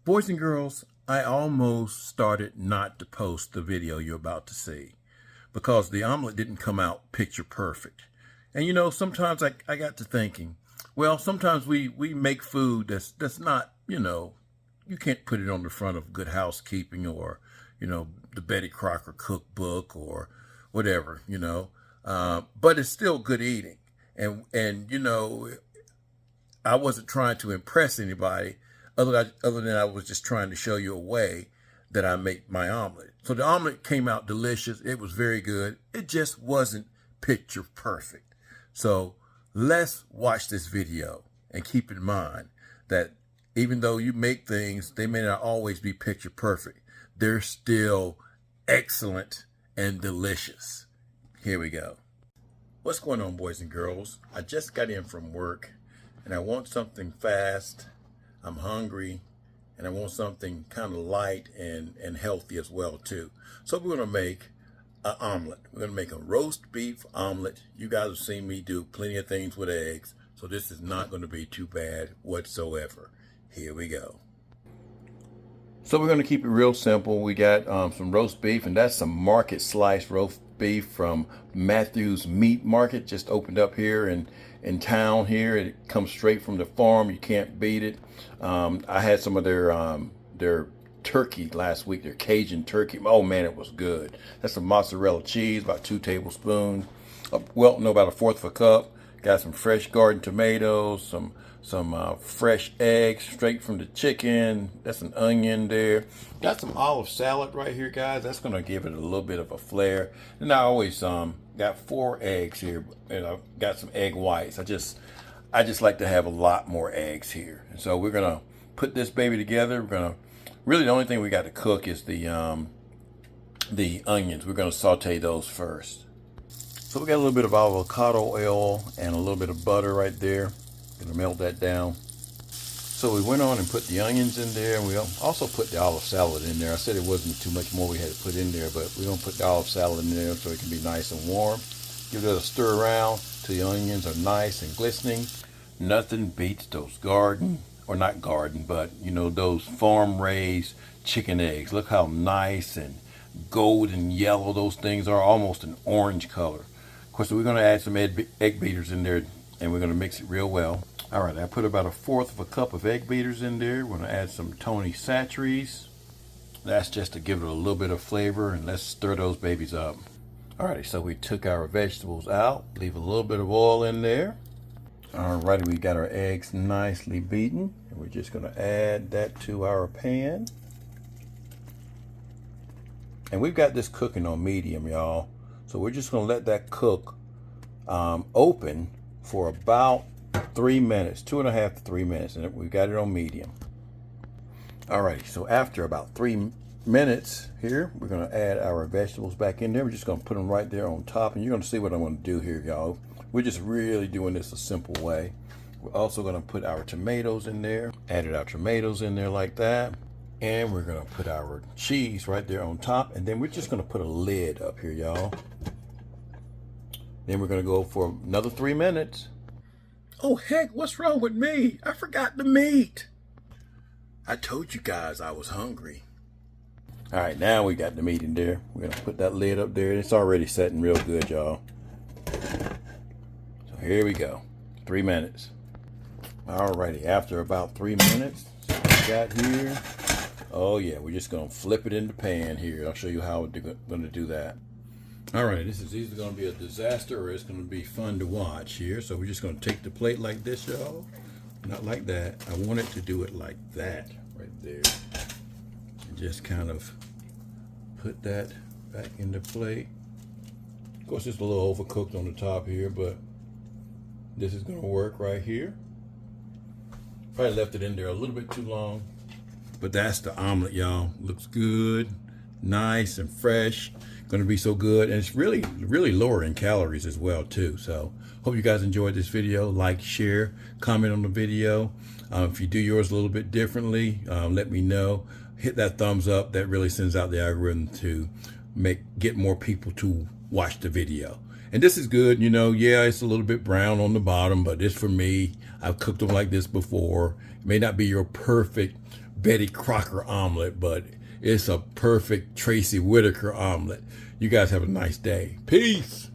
Boys and girls, I almost started not to post the video you're about to see because the omelet didn't come out picture perfect. And you know, sometimes I got to thinking, well, sometimes we make food that's not, you know, you can't put it on the front of Good Housekeeping or, you know, the Betty Crocker cookbook or whatever, you know, but it's still good eating. And you know, I wasn't trying to impress anybody other than I was just trying to show you a way that I make my omelet. So the omelet came out delicious. It was very good. It just wasn't picture perfect. So let's watch this video and keep in mind that even though you make things, they may not always be picture perfect. They're still excellent and delicious. Here we go. What's going on, boys and girls? I just got in from work and I want something fast. I'm hungry and I want something kind of light and healthy as well too. So we're going to make an omelet. We're going to make a roast beef omelet. You guys have seen me do plenty of things with eggs, so this is not going to be too bad whatsoever. Here we go. So we're going to keep it real simple. We got some roast beef, and that's some market sliced roast beef from Matthew's Meat Market. Just opened up here in town here. It comes straight from the farm. You can't beat it. I had some of their turkey last week, their Cajun turkey. Oh man, it was good. That's some mozzarella cheese, about 2 tablespoons. Well, no, about 1/4 of a cup. Got some fresh garden tomatoes, some fresh eggs straight from the chicken. That's an onion there. Got some olive salad right here, guys. That's gonna give it a little bit of a flair. And I always got 4 eggs here, and I've got some egg whites. I just like to have a lot more eggs here. And so we're gonna put this baby together. We're gonna really, the only thing we got to cook is the onions. We're gonna saute those first. So we got a little bit of avocado oil and a little bit of butter right there. Gonna melt that down. So we went on and put the onions in there, and we also put the olive salad in there. I said it wasn't too much more we had to put in there, but we're gonna put the olive salad in there so it can be nice and warm. Give it a stir around till the onions are nice and glistening. Nothing beats those garden, or not garden, but you know, those farm raised chicken eggs. Look how nice and golden yellow those things are, almost an orange color. Of course, we're gonna add some egg beaters in there, and we're gonna mix it real well. All right, I put about 1/4 of a cup of egg beaters in there. We're gonna add some Tony Chachere's. That's just to give it a little bit of flavor, and let's stir those babies up. All right, so we took our vegetables out, leave a little bit of oil in there. All righty, we got our eggs nicely beaten, and we're just gonna add that to our pan. And we've got this cooking on medium, y'all. So we're just gonna let that cook open for about 3 minutes, 2.5 to 3 minutes, and we got it on medium. Alrighty, so after about 3 minutes here, we're gonna add our vegetables back in there. We're just gonna put them right there on top, and you're gonna see what I'm gonna do here, y'all. We're just really doing this a simple way. We're also gonna put our tomatoes in there. Added our tomatoes in there like that. And we're gonna put our cheese right there on top, and then we're just gonna put a lid up here, y'all. Then we're gonna go for another 3 minutes. Oh heck, what's wrong with me? I forgot the meat. I told you guys I was hungry. All right, now we got the meat in there. We're gonna put that lid up there. It's already setting real good, y'all. So here we go, 3 minutes. Alrighty, after about 3 minutes, so we got here. Oh yeah, we're just gonna flip it in the pan here. I'll show you how we're gonna do that. All right, this is either gonna be a disaster or it's gonna be fun to watch here. So we're just gonna take the plate like this, y'all. Not like that. I want it to do it like that, right there. And just kind of put that back in the plate. Of course, it's a little overcooked on the top here, but this is gonna work right here. Probably left it in there a little bit too long. But that's the omelet, y'all. Looks good, nice and fresh. Gonna be so good, and it's really lower in calories as well too. So hope you guys enjoyed this video. Like, share, comment on the video. If you do yours a little bit differently, let me know. Hit that thumbs up. That really sends out the algorithm to get more people to watch the video. And this is good, you know. Yeah, it's a little bit brown on the bottom, but it's for me. I've cooked them like this before. It may not be your perfect Betty Crocker omelet, but it's a perfect Tracy Whitaker omelet. You guys have a nice day. Peace.